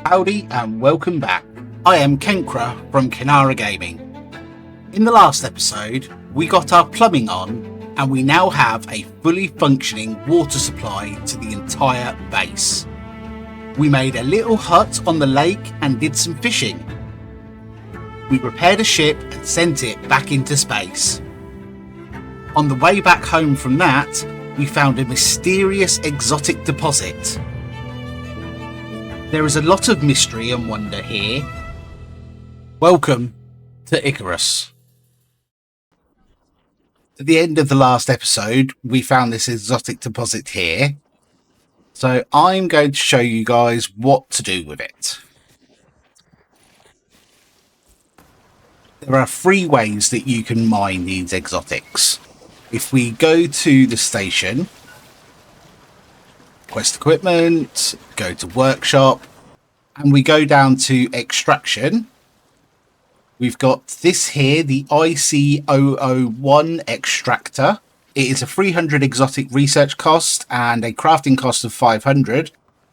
Howdy and welcome back. I am Kenkra from Kenara Gaming. In the last episode, we got our plumbing on and we now have a fully functioning water supply to the entire base. We made a little hut on the lake and did some fishing. We repaired a ship and sent it back into space. On the way back home from that, we found a mysterious exotic deposit. There is a lot of mystery and wonder here. Welcome to Icarus. At the end of the last episode, we found this exotic deposit here. So I'm going to show you guys what to do with it. There are 3 ways that you can mine these exotics. If we go to the station, quest equipment, go to workshop, and we go down to extraction, we've got this here, the IC001 extractor. It is a 300 exotic research cost and a crafting cost of 500,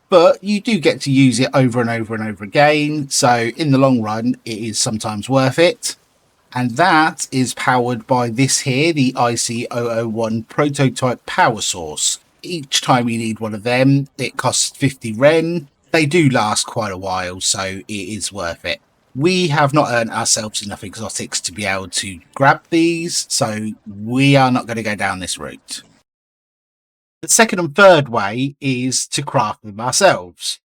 but you do get to use it over and over and over again, so in the long run it is sometimes worth it. And that is powered by this here, the IC001 prototype power source. Each time you need one of them, it costs 50 Ren. They do last quite a while, so it is worth it. We have not earned ourselves enough exotics to be able to grab these, so we are not going to go down this route. The second and third way is to craft them ourselves.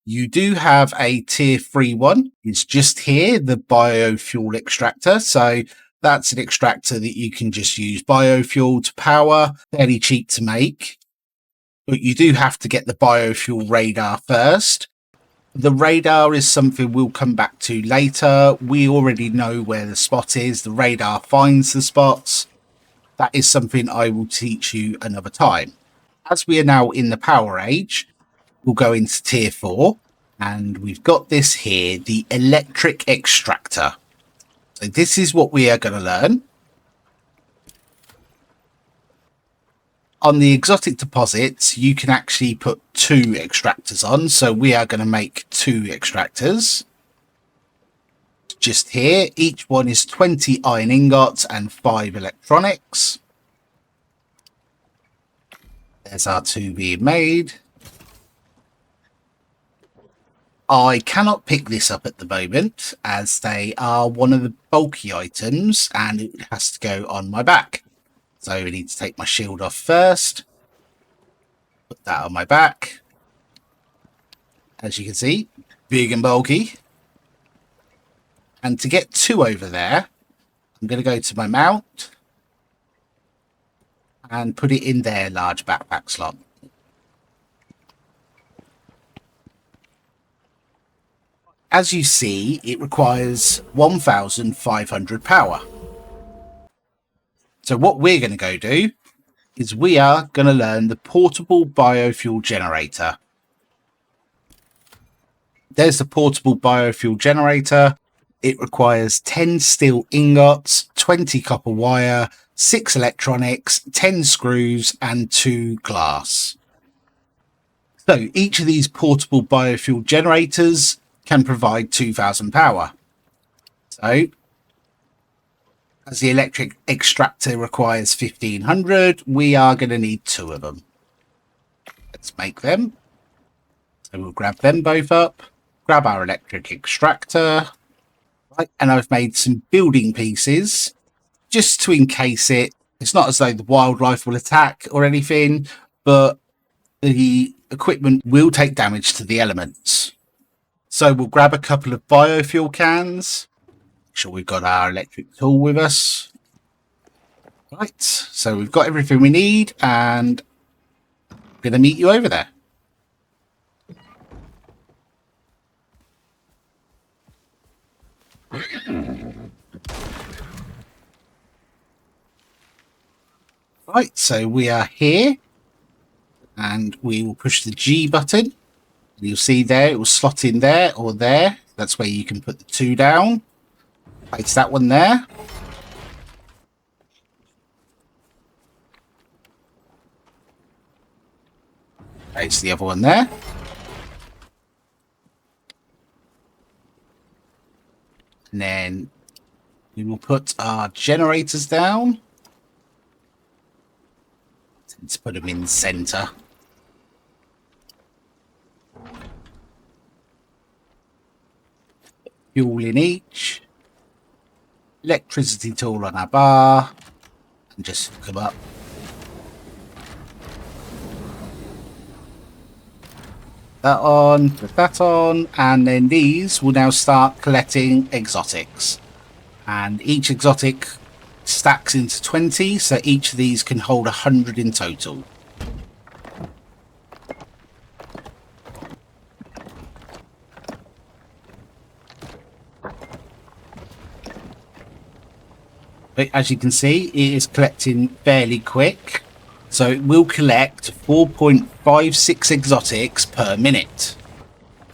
You do have a tier 3 one. It's just here, the biofuel extractor. So that's an extractor that you can just use biofuel to power, fairly cheap to make. But you do have to get the biofuel radar first. The radar is something we'll come back to later. We already know where the spot is. The radar finds the spots. That is something I will teach you another time. As we are now in the power age, we'll go into tier 4. And we've got this here, the electric extractor. So this is what we are going to learn. On the exotic deposits, you can actually put 2 extractors on. So we are going to make 2 extractors. Just here, each one is 20 iron ingots and 5 electronics. There's our 2 being made. I cannot pick this up at the moment as they are one of the bulky items and it has to go on my back. So I need to take my shield off first. Put that on my back. As you can see, big and bulky. And to get 2 over there, I'm going to go to my mount and put it in their large backpack slot. As you see, it requires 1,500 power. So what we're going to go do is we are going to learn the portable biofuel generator. There's the portable biofuel generator. It requires 10 steel ingots, 20 copper wire, 6 electronics, 10 screws, and 2 glass. So each of these portable biofuel generators can provide 2,000 power. So, as the electric extractor requires 1,500, we are going to need 2 of them. Let's make them. So we'll grab them both up, grab our electric extractor, right, and I've made some building pieces just to encase it. It's not as though the wildlife will attack or anything, but the equipment will take damage to the elements. So we'll grab a couple of biofuel cans. Make sure we've got our electric tool with us. Right, so we've got everything we need and I'm going to meet you over there. Right, so we are here and we will push the G button. You'll see there, it will slot in there or there. That's where you can put the 2 down. Place that one there. Place the other one there. And then we will put our generators down. Let's put them in the center. Fuel in each. Electricity tool on our bar. And just hook them up. That on, put that on, and then these will now start collecting exotics. And each exotic stacks into 20, so each of these can hold 100 in total. But as you can see, it is collecting fairly quick. So it will collect 4.56 exotics per minute.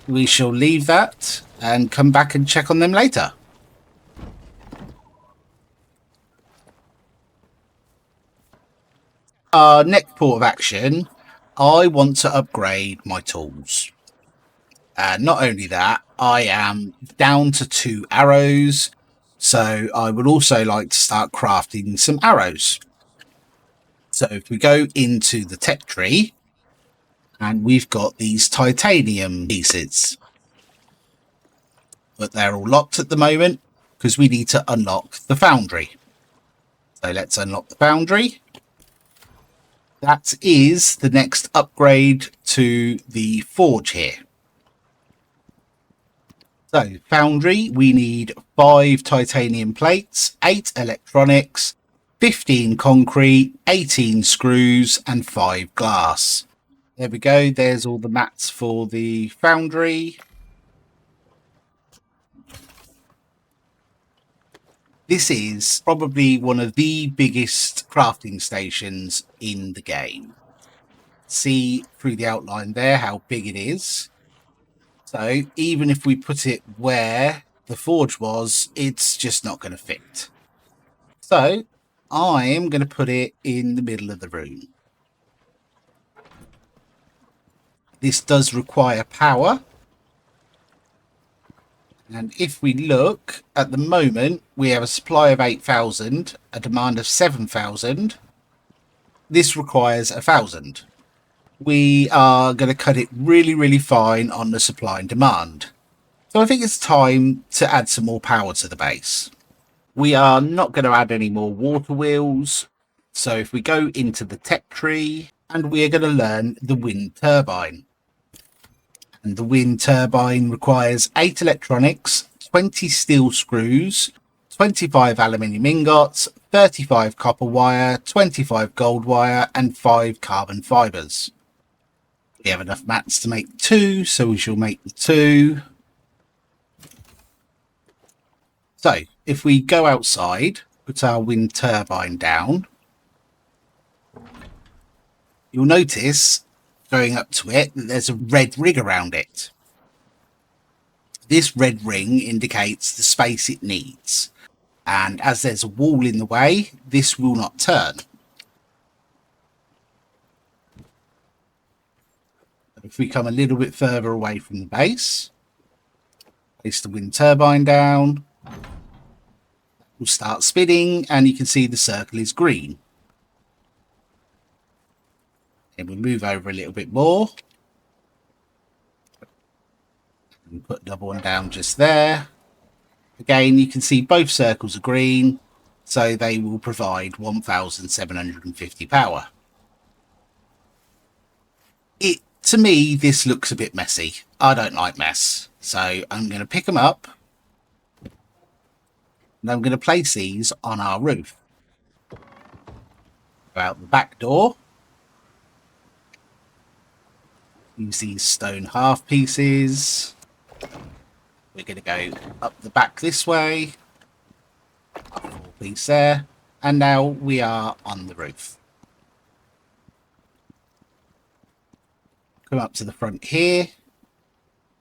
We shall leave that and come back and check on them later. Our next port of action, I want to upgrade my tools. Not only that, I am down to 2 arrows, so I would also like to start crafting some arrows. So if we go into the tech tree, and we've got these titanium pieces, but they're all locked at the moment because we need to unlock the foundry. So let's unlock the foundry. That is the next upgrade to the forge here. So foundry, we need 5 titanium plates, 8 electronics, 15 concrete, 18 screws, and 5 glass. There we go. There's all the mats for the foundry. This is probably one of the biggest crafting stations in the game. See through the outline there how big it is. So even if we put it where the forge was, it's just not going to fit. So I am going to put it in the middle of the room. This does require power. And if we look at the moment, we have a supply of 8,000, a demand of 7,000. This requires 1,000. We are going to cut it really, really fine on the supply and demand. So I think it's time to add some more power to the base. We are not going to add any more water wheels. So if we go into the tech tree, and we are going to learn the wind turbine. And the wind turbine requires 8 electronics, 20 steel screws, 25 aluminium ingots, 35 copper wire, 25 gold wire, and 5 carbon fibers. We have enough mats to make 2, so we shall make the 2. So if we go outside, put our wind turbine down, you'll notice going up to it that there's a red ring around it. This red ring indicates the space it needs, and as there's a wall in the way, this will not turn. If we come a little bit further away from the base, place the wind turbine down, we'll start spinning, and you can see the circle is green. And we'll move over a little bit more. And put another one down just there. Again, you can see both circles are green, so they will provide 1,750 power. To me, this looks a bit messy. I don't like mess. So I'm going to pick them up. And I'm going to place these on our roof. Go out the back door. Use these stone half pieces. We're going to go up the back this way. A full piece there. And now we are on the roof. Come up to the front here.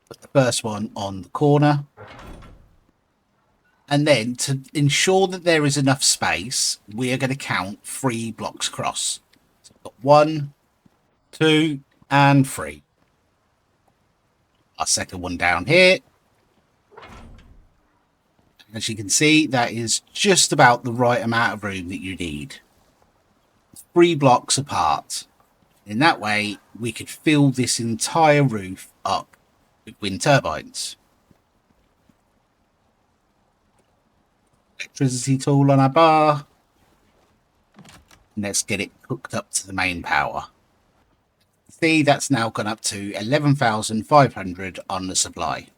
Put the first one on the corner. And then to ensure that there is enough space, we are going to count 3 blocks across. So we've got 1, 2, and 3. Our second one down here. As you can see, that is just about the right amount of room that you need. 3 blocks apart. In that way, we could fill this entire roof up with wind turbines. Electricity tool on our bar. And let's get it hooked up to the main power. See, that's now gone up to 11,500 on the supply.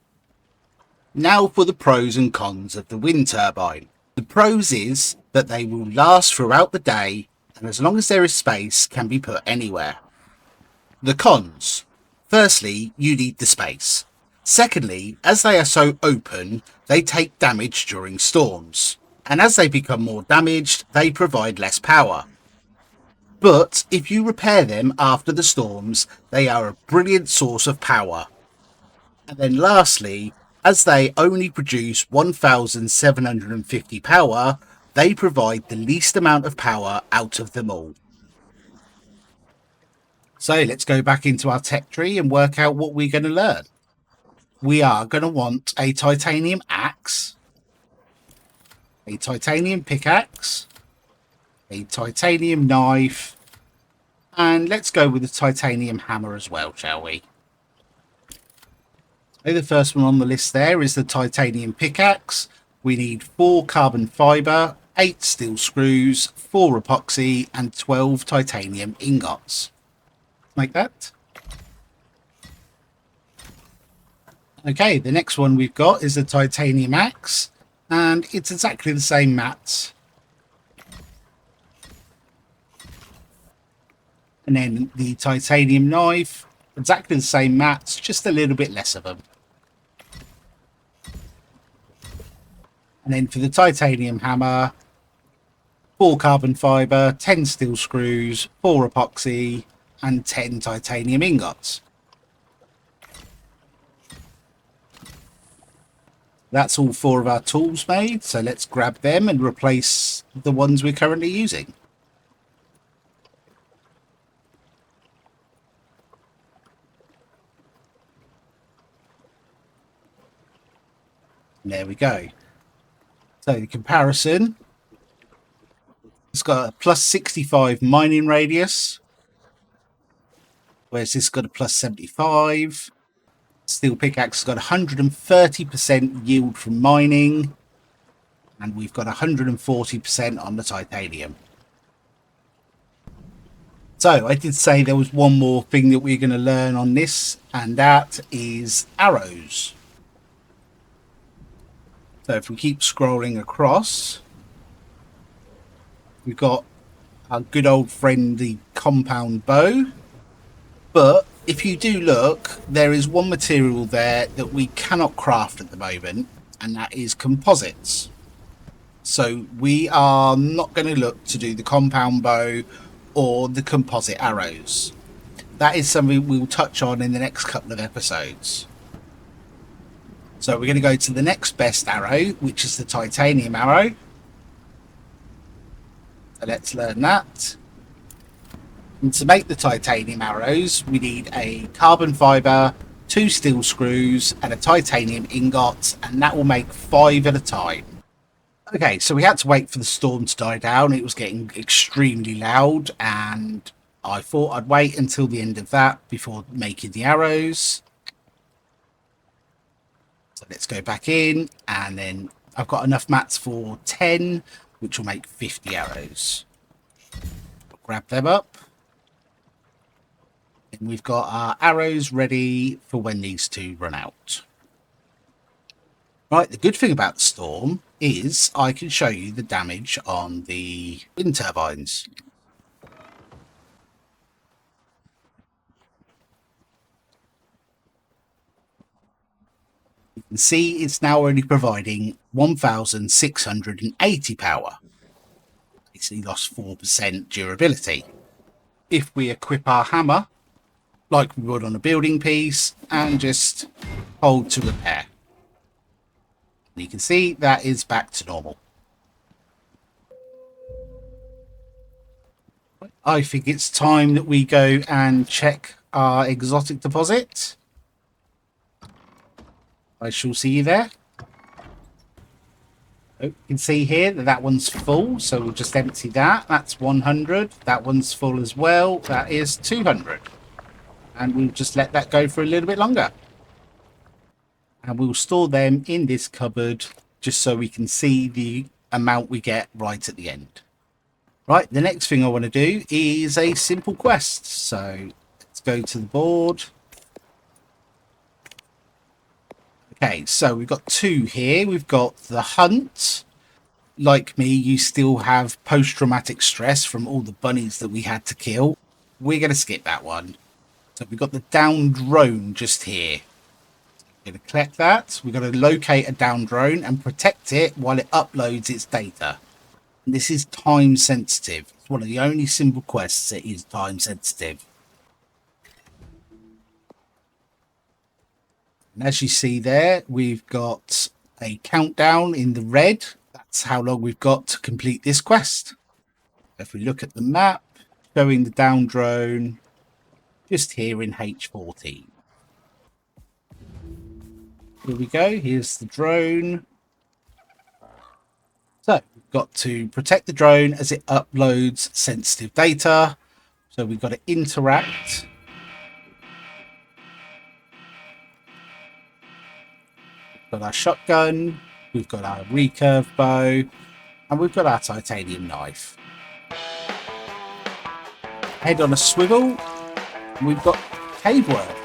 Now for the pros and cons of the wind turbine. The pros is that they will last throughout the day, and as long as there is space, can be put anywhere. The cons. Firstly, you need the space. Secondly, as they are so open, they take damage during storms. And as they become more damaged, they provide less power. But if you repair them after the storms, they are a brilliant source of power. And then lastly, as they only produce 1,750 power, they provide the least amount of power out of them all. So let's go back into our tech tree and work out what we're going to learn. We are going to want a titanium axe, a titanium pickaxe, a titanium knife, and let's go with the titanium hammer as well, shall we? So the first one on the list there is the titanium pickaxe. We need 4 carbon fibre, 8 steel screws, 4 epoxy, and 12 titanium ingots. Like that. Okay, the next one we've got is the titanium axe, and it's exactly the same mats. And then the titanium knife, exactly the same mats, just a little bit less of them. And then for the titanium hammer, 4 carbon fibre, 10 steel screws, 4 epoxy, and 10 titanium ingots. That's all 4 of our tools made, so let's grab them and replace the ones we're currently using. And there we go. So the comparison, it's got a plus 65 mining radius, whereas this got a plus 75. Steel pickaxe has got 130% yield from mining, and we've got 140% on the titanium. So I did say there was one more thing that we're going to learn on this, and that is arrows. So if we keep scrolling across, we've got our good old friend, the compound bow. But if you do look, there is one material there that we cannot craft at the moment, and that is composites. So we are not going to look to do the compound bow or the composite arrows. That is something we'll touch on in the next couple of episodes. So we're going to go to the next best arrow, which is the titanium arrow. So let's learn that. And to make the titanium arrows, we need a carbon fibre, 2 steel screws, and a titanium ingot, and that will make 5 at a time. Okay, so we had to wait for the storm to die down. It was getting extremely loud, and I thought I'd wait until the end of that before making the arrows. So let's go back in, and then I've got enough mats for 10, which will make 50 arrows. Grab them up. And we've got our arrows ready for when these 2 run out. Right, the good thing about the storm is I can show you the damage on the wind turbines. You can see it's now only providing 1,680 power. Basically lost 4% durability. If we equip our hammer, like we would on a building piece, and just hold to repair, you can see that is back to normal. I think it's time that we go and check our exotic deposit. I shall see you there. Oh, you can see here that that one's full, so we'll just empty that. That's 100. That one's full as well. That is 200. And we'll just let that go for a little bit longer. And we'll store them in this cupboard just so we can see the amount we get right at the end. Right, the next thing I want to do is a simple quest. So let's go to the board. Okay, so we've got two here. We've got the hunt. Like me, you still have post-traumatic stress from all the bunnies that we had to kill. We're going to skip that one. So we've got the down drone just here. We're going to collect that. We're going to locate a down drone and protect it while it uploads its data. And this is time sensitive. It's one of the only simple quests that is time sensitive. And as you see there, we've got a countdown in the red. That's how long we've got to complete this quest. If we look at the map, showing the down drone just here in H14. Here we go. Here's the drone. So we've got to protect the drone as it uploads sensitive data. So we've got to interact. We've got our shotgun. We've got our recurve bow. And we've got our titanium knife. Head on a swivel. And we've got cave worms.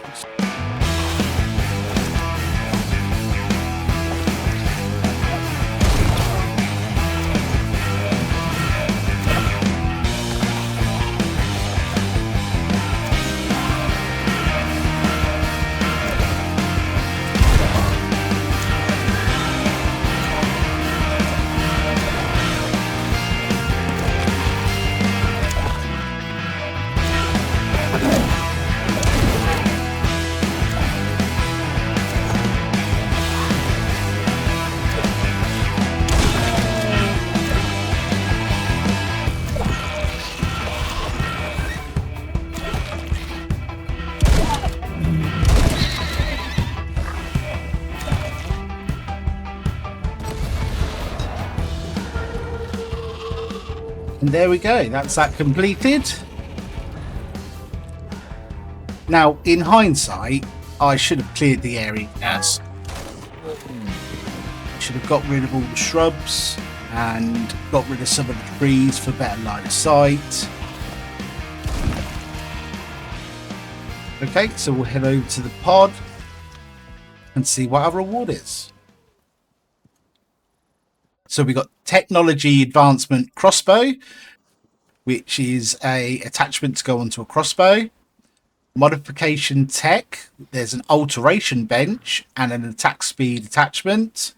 And there we go, that's that completed. Now, in hindsight, I should have cleared the area. Yes. Should have got rid of all the shrubs and got rid of some of the trees for better line of sight. Okay, so we'll head over to the pod and see what our reward is. So we got technology advancement crossbow, which is a attachment to go onto a crossbow. Modification tech, there's an alteration bench and an attack speed attachment.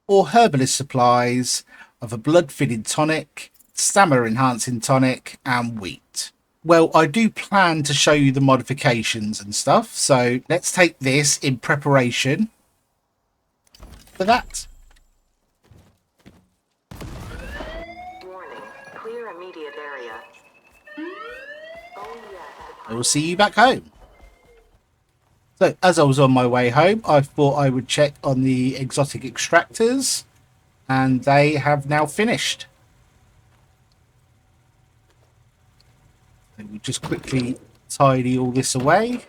Or herbalist supplies of a blood filling tonic, stamina enhancing tonic, and wheat. Well, I do plan to show you the modifications and stuff, so let's take this in preparation for that. Warning, clear immediate area. I will see you back home. So, as I was on my way home, I thought I would check on the exotic extractors, and they have now finished. So we'll just quickly tidy all this away.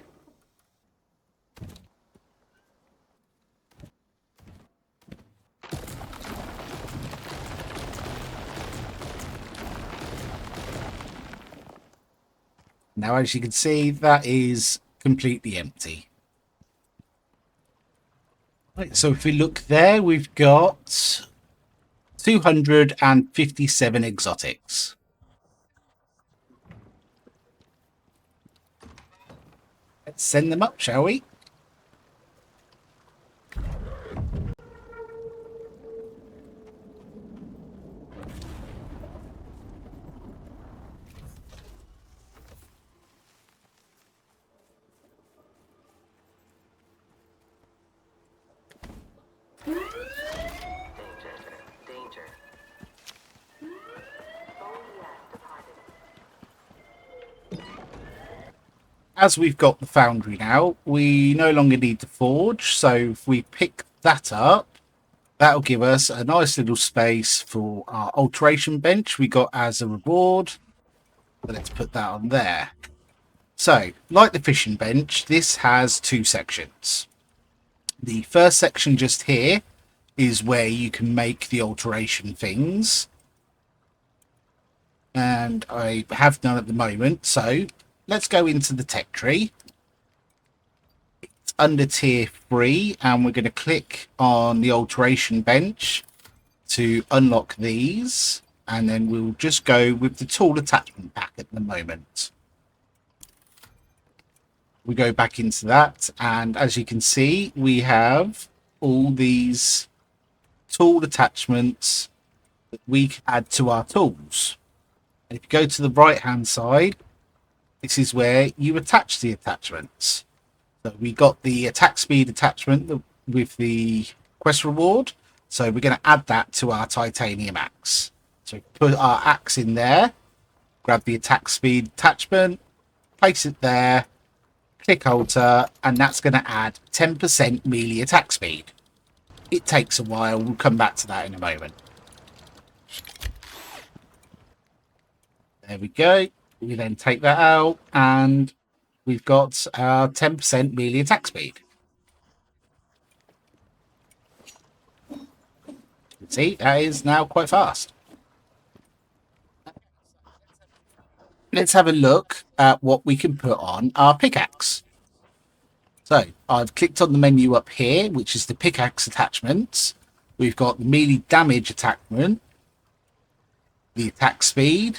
Now, as you can see, that is completely empty. Right, so if we look there, we've got 257 exotics. Let's send them up, shall we? Danger. As we've got the foundry now, we no longer need to forge. So if we pick that up, That'll give us a nice little space for our alteration bench we got as a reward. So let's put that on there. So, like the fishing bench, this has two sections. The first section just here is where you can make the alteration things. And I have none at the moment. So, let's go into the tech tree. It's under tier 3 and we're going to click on the alteration bench to unlock these, and then we'll just go with the tool attachment pack at the moment. We go back into that, and as you can see, we have all these tool attachments that we can add to our tools. And if you go to the right hand side, this is where you attach the attachments. So we got the attack speed attachment with the quest reward. So we're going to add that to our titanium axe. So put our axe in there, grab the attack speed attachment, place it there, click alter, and that's going to add 10% melee attack speed. It takes a while. We'll come back to that in a moment. There we go. We then take that out and we've got our 10% melee attack speed. See, that is now quite fast. Let's have a look at what we can put on our pickaxe. So I've clicked on the menu up here, which is the pickaxe attachments. We've got the melee damage attachment, the attack speed,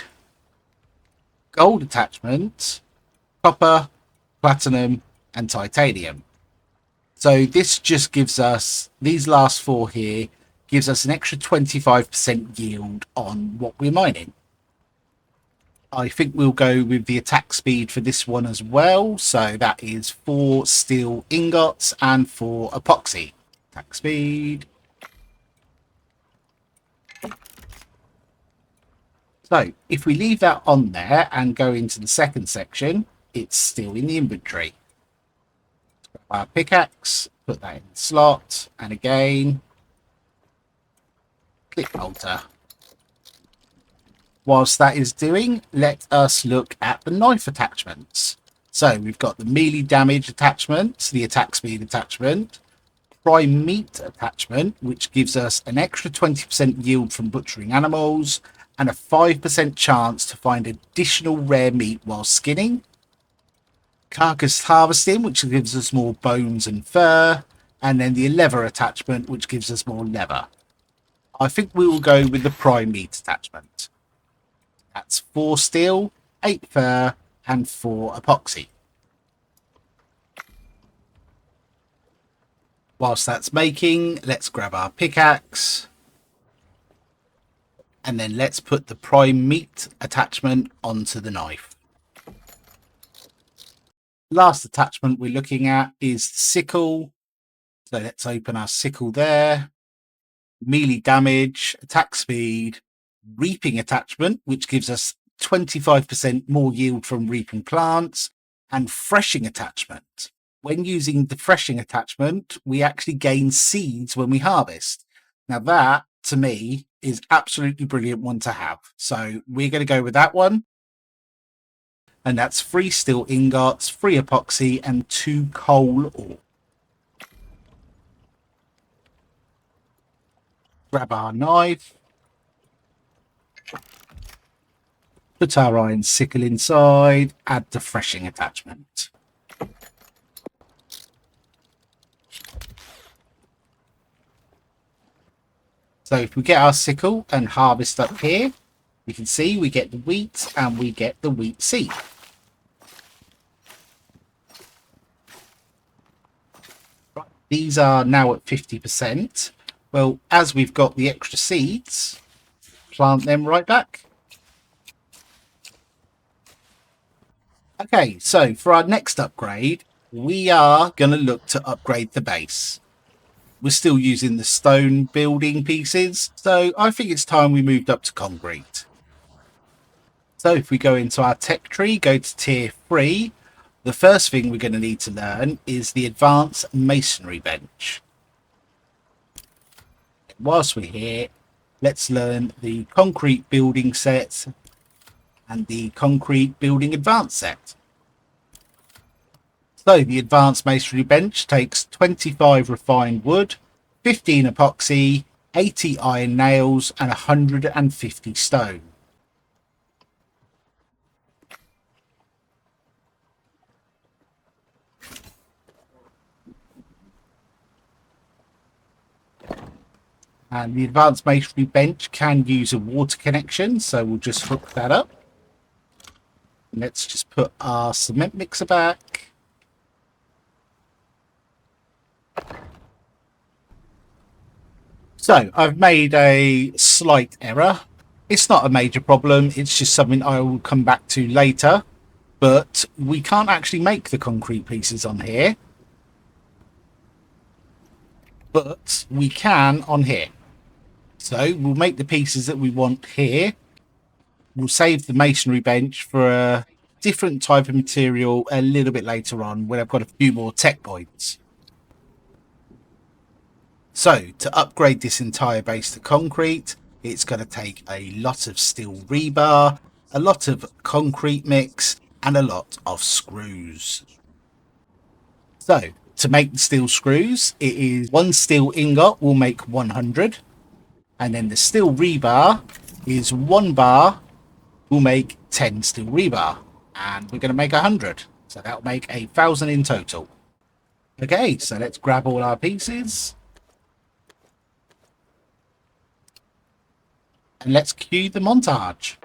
gold attachment, copper, platinum, and titanium. So this just gives us, these last four here, gives us an extra 25% yield on what we're mining. I think we'll go with the attack speed for this one as well. So that is 4 steel ingots and 4 epoxy. Attack speed. So if we leave that on there and go into the second section, it's still in the inventory. Grab our pickaxe, put that in the slot, and again, click alter. Whilst that is doing, let us look at the knife attachments. So we've got the melee damage attachment, the attack speed attachment, prime meat attachment, which gives us an extra 20% yield from butchering animals and a 5% chance to find additional rare meat while skinning. Carcass harvesting, which gives us more bones and fur, and then the leather attachment, which gives us more leather. I think we will go with the prime meat attachment. That's 4 steel, 8 fur, and 4 epoxy. Whilst that's making, let's grab our pickaxe. And then let's put the prime meat attachment onto the knife. Last attachment we're looking at is the sickle. So let's open our sickle there. Melee damage, attack speed, reaping attachment, which gives us 25% more yield from reaping plants, and threshing attachment. When using the threshing attachment, we actually gain seeds when we harvest. Now that, to me, is absolutely brilliant one to have. So we're going to go with that one. And that's 3 steel ingots, 3 epoxy, and 2 coal ore. Grab our knife. Put our iron sickle inside, add the threshing attachment. So if we get our sickle and harvest up here, you can see we get the wheat and we get the wheat seed. Right, these are now at 50%. Well, as we've got the extra seeds, plant them right back. Okay, so for our next upgrade, we are going to look to upgrade the base. We're still using the stone building pieces, so I think it's time we moved up to concrete. So if we go into our tech tree, go to tier 3, the first thing we're going to need to learn is the advanced masonry bench. whilst we're here, let's learn the concrete building set and the concrete building advanced set. So the advanced masonry bench takes 25 refined wood, 15 epoxy, 80 iron nails and 150 stone. And the advanced masonry bench can use a water connection, so we'll just hook that up. Let's just put our cement mixer back. So I've made a slight error. It's not a major problem. It's just something I will come back to later. But we can't actually make the concrete pieces on here. But we can on here. So we'll make the pieces that we want here. We'll save the masonry bench for a different type of material a little bit later on when I've got a few more tech points. So to upgrade this entire base to concrete, it's going to take a lot of steel rebar, a lot of concrete mix and a lot of screws. So to make the steel screws, it is 1 steel ingot will make 100. And then the steel rebar is 1 bar will make 10 steel rebar. And we're going to make 100. So that'll make 1,000 in total. Okay, so let's grab all our pieces. And let's cue the montage.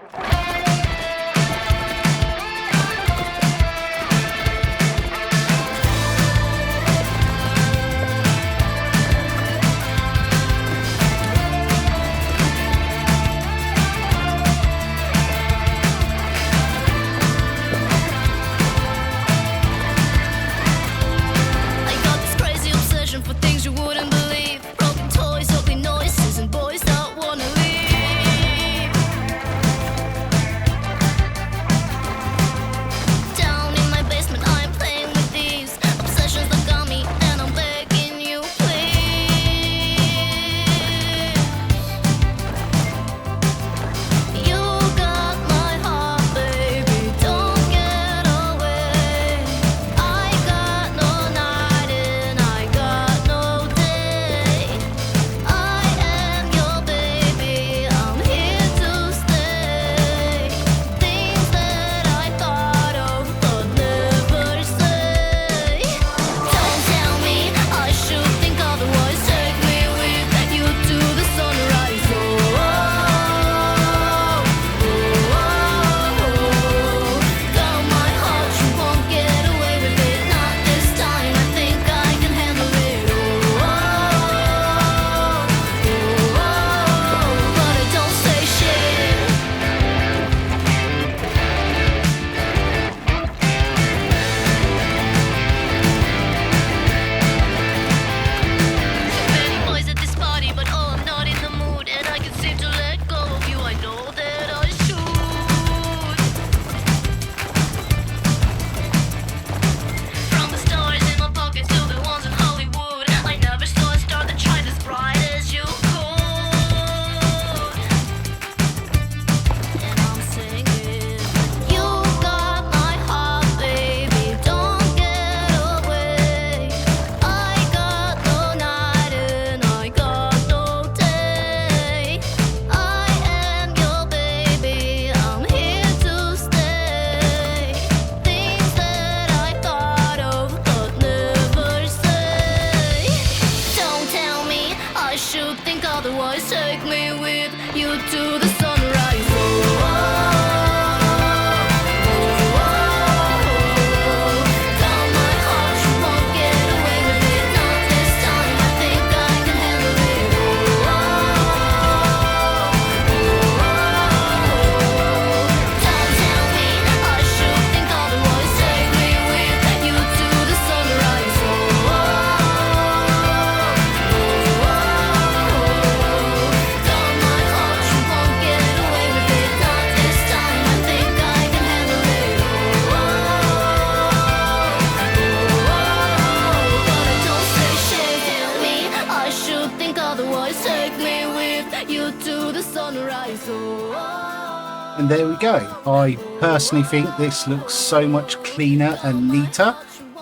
And there we go. I personally think this looks so much cleaner and neater.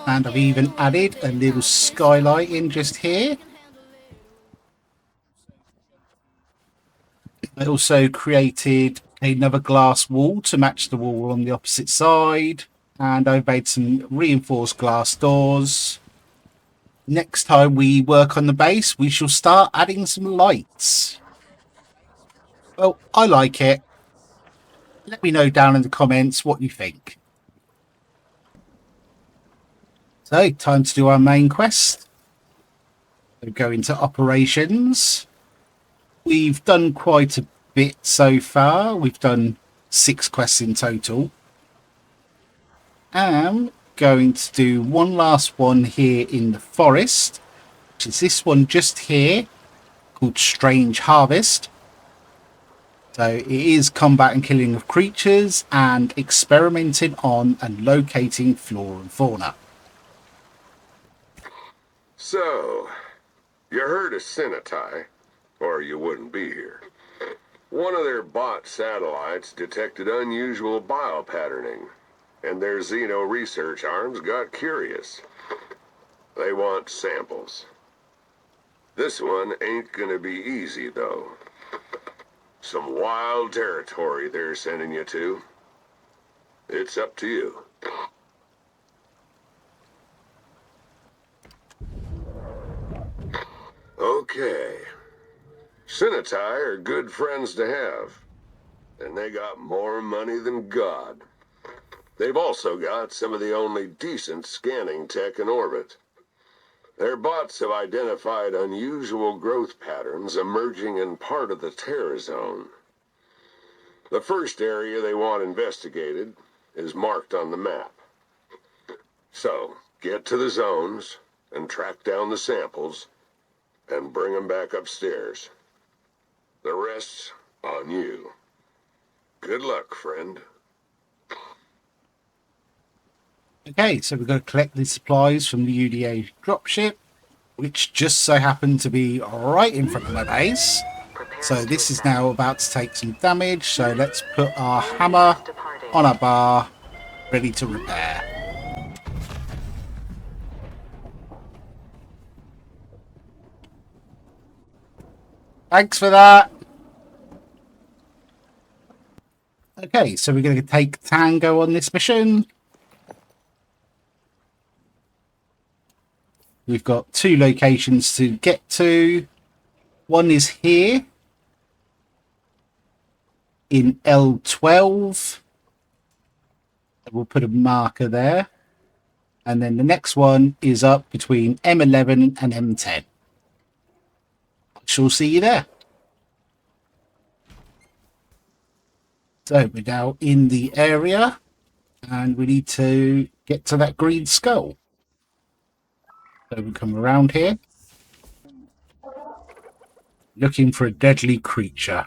And I've even added a little skylight in just here. I also created another glass wall to match the wall on the opposite side. And I've made some reinforced glass doors. Next time we work on the base, we shall start adding some lights. Well, I like it. Let me know down in the comments what you think. So, time to do our main quest. So go into operations. We've done quite a bit so far. We've done 6 quests in total. I'm going to do one last one here in the forest, which is this one just here, called Strange Harvest. So it is combat and killing of creatures and experimenting on and locating flora and fauna. So, you heard of Cenotai, or you wouldn't be here. One of their bot satellites detected unusual biopatterning, and their Xeno research arms got curious. They want samples. This one ain't gonna be easy, though. Some wild territory they're sending you to. It's up to you. Okay. Cenotai are good friends to have. And they got more money than God. They've also got some of the only decent scanning tech in orbit. Their bots have identified unusual growth patterns emerging in part of the Terra Zone. The first area they want investigated is marked on the map. So, get to the zones and track down the samples and bring them back upstairs. The rest's on you. Good luck, friend. Okay, so we're going to collect the supplies from the UDA dropship, which just so happened to be right in front of my base. So this is now about to take some damage, so let's put our hammer on our bar, ready to repair. Thanks for that. Okay, so we're going to take Tango on this mission. We've got 2 locations to get to. One is here in L12. We'll put a marker there. And then the next one is up between M11 and M10. I shall see you there. So we're now in the area and we need to get to that green skull. So we come around here, looking for a deadly creature.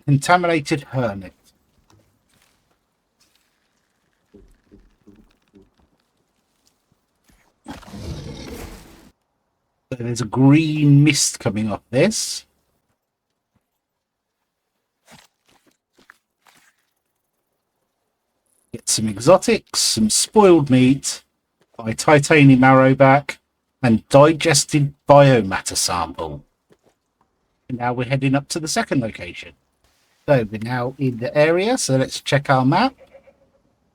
Contaminated hermit. So there's a green mist coming off this. Get some exotics, some spoiled meat, by titanium arrowback, and digested biomatter sample. And now we're heading up to the second location. So we're now in the area, so let's check our map.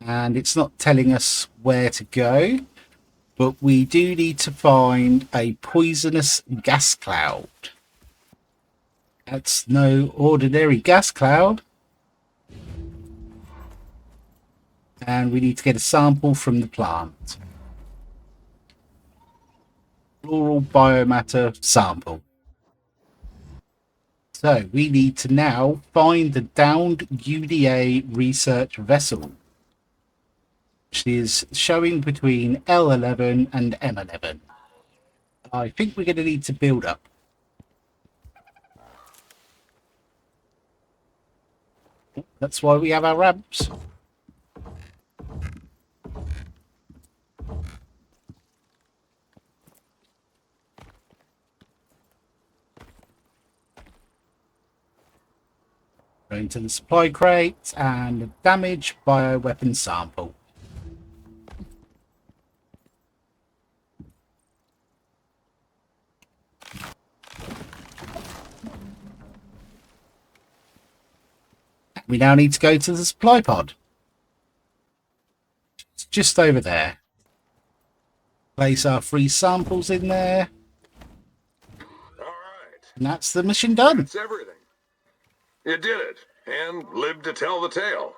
And it's not telling us where to go, but we do need to find a poisonous gas cloud. That's no ordinary gas cloud. And we need to get a sample from the plant. Floral biomatter sample. So we need to now find the downed UDA research vessel, which is showing between L11 and M11. I think we're going to need to build up. That's why we have our ramps. Going to the supply crate and damage bioweapon sample. We now need to go to the supply pod. It's just over there. Place our 3 samples in there. All right. And that's the mission done. That's everything. You did it, and lived to tell the tale.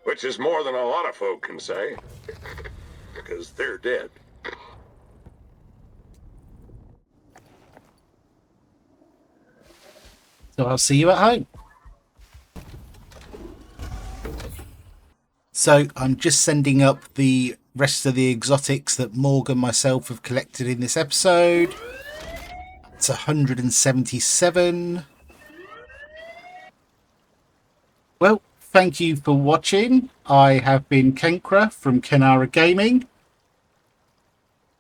Which is more than a lot of folk can say. Because they're dead. So I'll see you at home. So I'm just sending up the rest of the exotics that Morg and myself have collected in this episode. It's 177. Well, thank you for watching. I have been Kenkra from Kenara Gaming.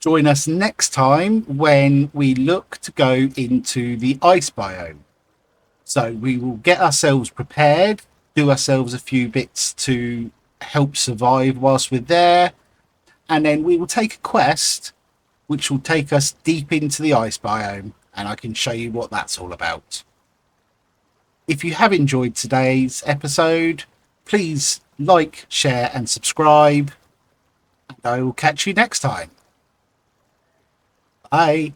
Join us next time when we look to go into the ice biome. So we will get ourselves prepared, do ourselves a few bits to help survive whilst we're there, and then we will take a quest which will take us deep into the ice biome, and I can show you what that's all about. If you have enjoyed today's episode, please like, share and subscribe, and I will catch you next time. Bye.